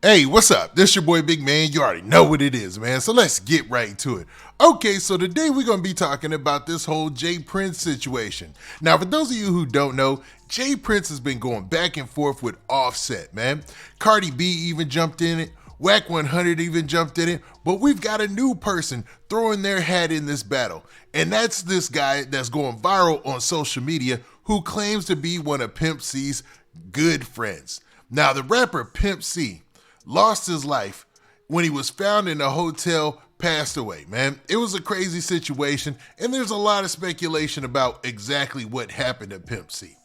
Hey, what's up? This your boy Big Man. You already know what it is, man. So let's get right to it. Okay, so today we're going to be talking about this whole Jay Prince situation. Now, for those of you who don't know, Jay Prince has been going back and forth with Offset, man. Cardi B even jumped in it. Whack 100 even jumped in it. But we've got a new person throwing their hat in this battle. And that's this guy that's going viral on social media who claims to be one of Pimp C's good friends. Now, the rapper Pimp C lost his life when he was found in a hotel, passed away, man. It was a crazy situation, and there's a lot of speculation about exactly what happened to Pimp C.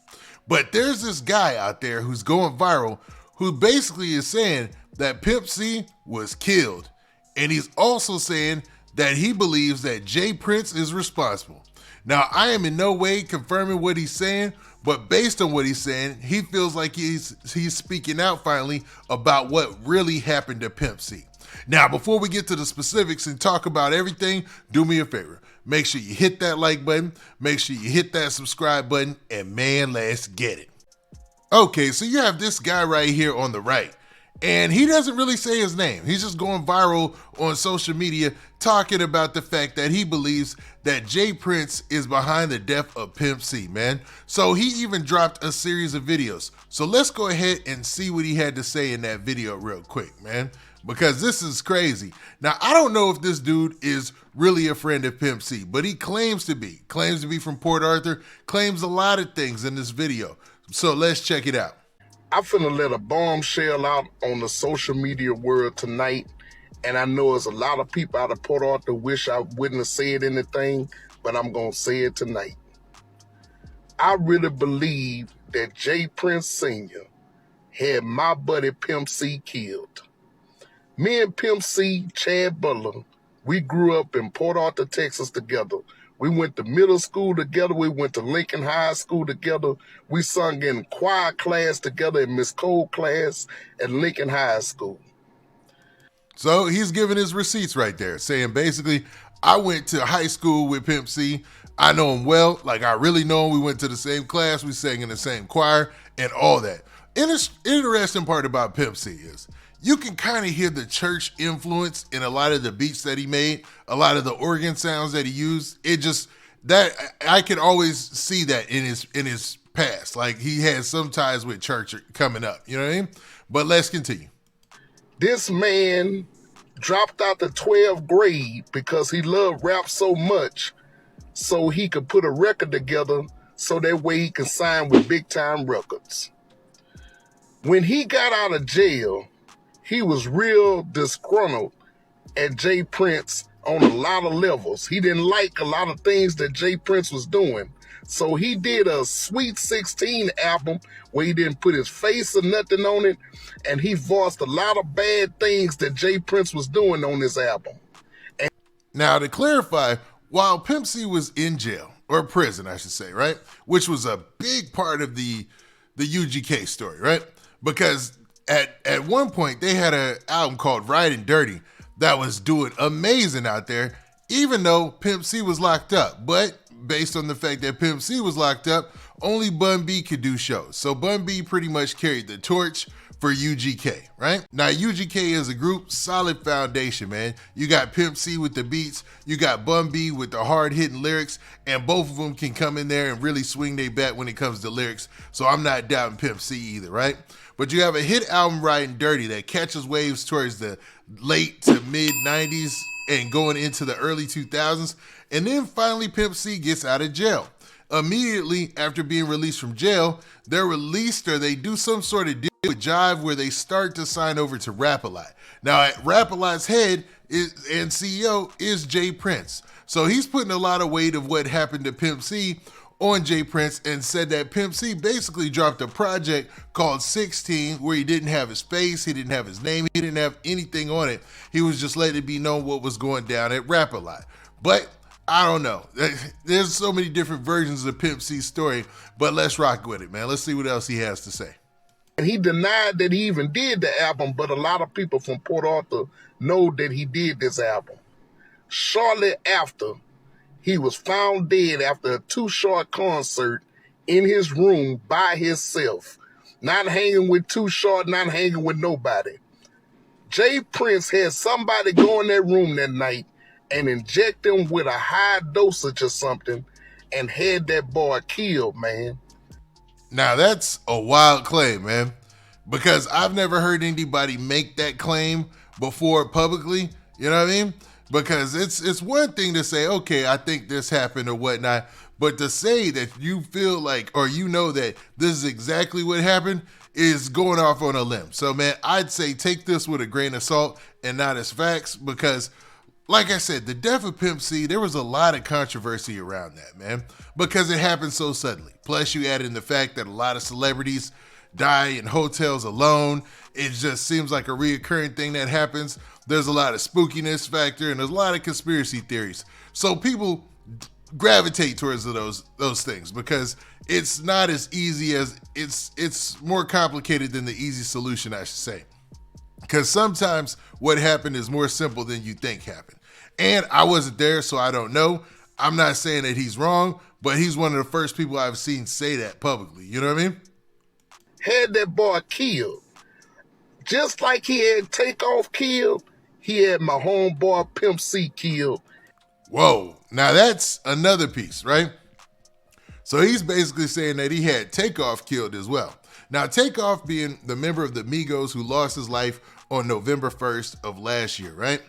But there's this guy out there who's going viral who basically is saying that Pimp C was killed. And he's also saying that he believes that Jay Prince is responsible. Now, I am in no way confirming what he's saying, but based on what he's saying, he feels like he's speaking out finally about what really happened to Pimp C. Now, before we get to the specifics and talk about everything, do me a favor. Make sure you hit that like button, make sure you hit that subscribe button, and man, let's get it. Okay, so you have this guy right here on the right. And he doesn't really say his name. He's just going viral on social media talking about the fact that he believes that Jay Prince is behind the death of Pimp C, man. So he even dropped a series of videos. So let's go ahead and see what he had to say in that video real quick, man, because this is crazy. Now, I don't know if this dude is really a friend of Pimp C, but he claims to be from Port Arthur, claims a lot of things in this video. So let's check it out. I'm finna let a bombshell out on the social media world tonight, and I know there's a lot of people out of Port Arthur wish I wouldn't have said anything, but I'm gonna say it tonight. I really believe that Jay Prince Sr. had my buddy Pimp C killed. Me and Pimp C, Chad Butler, we grew up in Port Arthur, Texas together. We went to middle school together. We went to Lincoln High School together. We sung in choir class together in Miss Cole class at Lincoln High School. So he's giving his receipts right there, saying basically, I went to high school with Pimp C. I know him well. Like, I really know him. We went to the same class. We sang in the same choir and all that. Interesting part about Pimp C is you can kind of hear the church influence in a lot of the beats that he made, a lot of the organ sounds that he used. It just, that I can always see that in his past. Like, he has some ties with church coming up, you know what I mean? But let's continue. This man dropped out the 12th grade because he loved rap so much so he could put a record together so that way he could sign with big time records. When he got out of jail, he was real disgruntled at Jay Prince on a lot of levels. He didn't like a lot of things that Jay Prince was doing. So he did a Sweet 16 album where he didn't put his face or nothing on it. And he voiced a lot of bad things that Jay Prince was doing on this album. Now, to clarify, while Pimp C was in jail, or prison, I should say, right? Which was a big part of the UGK story, right? Because at one point, they had an album called Riding Dirty that was doing amazing out there, even though Pimp C was locked up. But based on the fact that Pimp C was locked up, only Bun B could do shows. So Bun B pretty much carried the torch for UGK, right? Now, UGK as a group, solid foundation, man. You got Pimp C with the beats, you got Bun B with the hard-hitting lyrics, and both of them can come in there and really swing their bat when it comes to lyrics. So I'm not doubting Pimp C either, right? But you have a hit album, Riding Dirty, that catches waves towards the late to mid 90s and going into the early 2000s. And then finally Pimp C gets out of jail. Immediately after being released from jail, they're released or they do some sort of deal with Jive where they start to sign over to Rap-A-Lot. Now, at Rap-A-Lot's head and CEO is Jay Prince. So he's putting a lot of weight of what happened to Pimp C on Jay Prince and said that Pimp C basically dropped a project called 16 where he didn't have his face, he didn't have his name, he didn't have anything on it. He was just letting it be known what was going down at Rap-A-Lot. But I don't know. There's so many different versions of Pimp C's story, but let's rock with it, man. Let's see what else he has to say. And he denied that he even did the album, but a lot of people from Port Arthur know that he did this album. Shortly after, he was found dead after a Too Short concert in his room by himself. Not hanging with Too Short, not hanging with nobody. Jay Prince had somebody go in that room that night and inject him with a high dosage or something and had that boy killed, man. Now that's a wild claim, man, because I've never heard anybody make that claim before publicly. You know what I mean? Because it's one thing to say, okay, I think this happened or whatnot, but to say that you feel like or you know that this is exactly what happened is going off on a limb. So, man, I'd say take this with a grain of salt and not as facts because like I said, the death of Pimp C, there was a lot of controversy around that, man, because it happened so suddenly. Plus, you add in the fact that a lot of celebrities die in hotels alone. It just seems like a reoccurring thing that happens. There's a lot of spookiness factor and there's a lot of conspiracy theories. So people gravitate towards those things because it's not as easy as it's more complicated than the easy solution, I should say. Because sometimes what happened is more simple than you think happened. And I wasn't there, so I don't know. I'm not saying that he's wrong, but he's one of the first people I've seen say that publicly. You know what I mean? Had that boy killed. Just like he had Takeoff killed, he had my homeboy Pimp C killed. Whoa. Now that's another piece, right? So he's basically saying that he had Takeoff killed as well. Now, Takeoff being the member of the Migos who lost his life on November 1st of last year, right?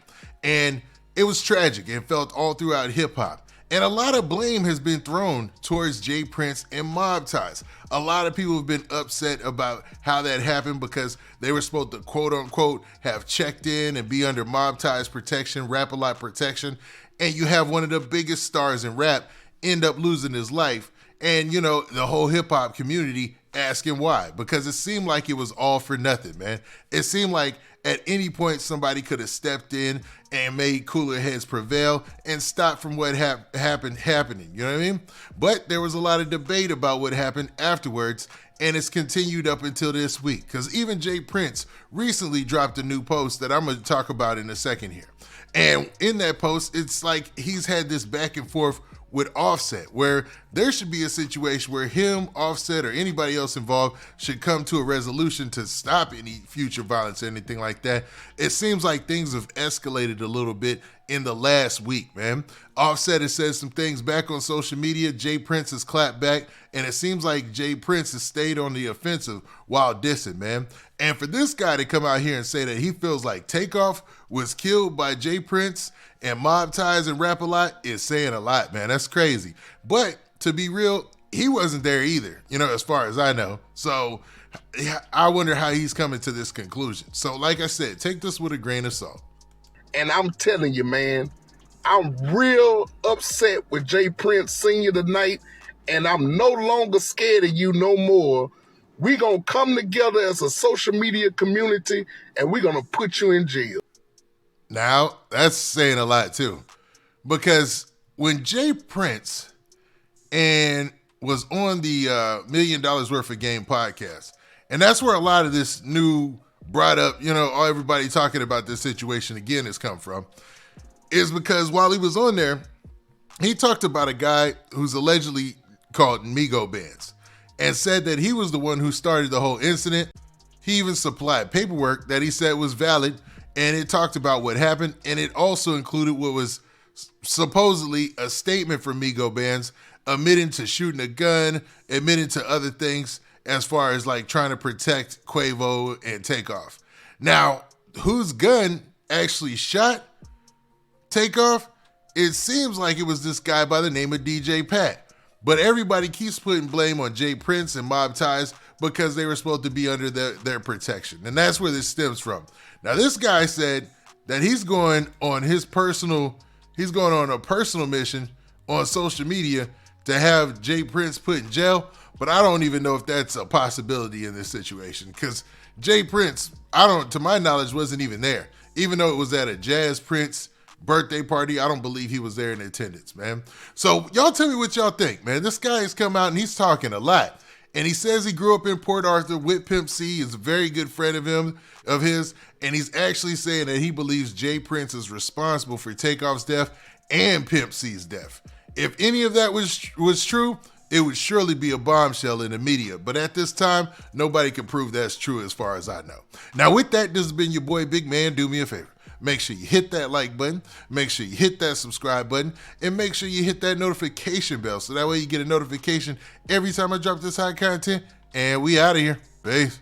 And it was tragic and felt all throughout hip hop. And a lot of blame has been thrown towards Jay Prince and Mobb ties. A lot of people have been upset about how that happened because they were supposed to quote unquote have checked in and be under Mobb ties protection, Rap-A-Lot protection. And you have one of the biggest stars in rap end up losing his life. And, you know, the whole hip hop community asking why, because it seemed like it was all for nothing, man. It seemed like at any point somebody could have stepped in and made cooler heads prevail and stopped from what happened happening. You know what I mean? But there was a lot of debate about what happened afterwards, and it's continued up until this week. Because even Jay Prince recently dropped a new post that I'm going to talk about in a second here. And in that post, it's like he's had this back and forth with Offset, where there should be a situation where him, Offset, or anybody else involved should come to a resolution to stop any future violence or anything like that. It seems like things have escalated a little bit in the last week, man. Offset has said some things back on social media. Jay Prince has clapped back, and it seems like Jay Prince has stayed on the offensive while dissing, man. And for this guy to come out here and say that he feels like Takeoff was killed by Jay Prince and Mobb ties and Rap-A-Lot is saying a lot, man. That's crazy. But to be real, he wasn't there either, you know, as far as I know. So I wonder how he's coming to this conclusion. So like I said, take this with a grain of salt. And I'm telling you, man, I'm real upset with Jay Prince Sr. tonight, and I'm no longer scared of you no more. We gonna come together as a social media community, and we're gonna put you in jail. Now, that's saying a lot too. Because when Jay Prince and was on the $1 Million Worth of Game podcast, and that's where a lot of this new brought up, you know, everybody talking about this situation again has come from, is because while he was on there, he talked about a guy who's allegedly called Migo Bands and said that he was the one who started the whole incident. He even supplied paperwork that he said was valid, and it talked about what happened, and it also included what was supposedly a statement from Migo Bands admitting to shooting a gun, admitting to other things as far as like trying to protect Quavo and Takeoff. Now, whose gun actually shot Takeoff? It seems like it was this guy by the name of DJ Pat. But everybody keeps putting blame on Jay Prince and Mobb ties because they were supposed to be under their protection. And that's where this stems from. Now, this guy said that he's going on a personal mission on social media to have Jay Prince put in jail. But I don't even know if that's a possibility in this situation because Jay Prince, to my knowledge, wasn't even there. Even though it was at a Jazz Prince birthday party, I don't believe he was there in attendance, man. So y'all tell me what y'all think, man. This guy has come out and he's talking a lot. And he says he grew up in Port Arthur with Pimp C, is a very good friend of his, and he's actually saying that he believes Jay Prince is responsible for Takeoff's death and Pimp C's death. If any of that was true, it would surely be a bombshell in the media. But at this time, nobody can prove that's true as far as I know. Now with that, this has been your boy Big Man. Do me a favor. Make sure you hit that like button, make sure you hit that subscribe button, and make sure you hit that notification bell so that way you get a notification every time I drop this hot content. And we out of here. Peace.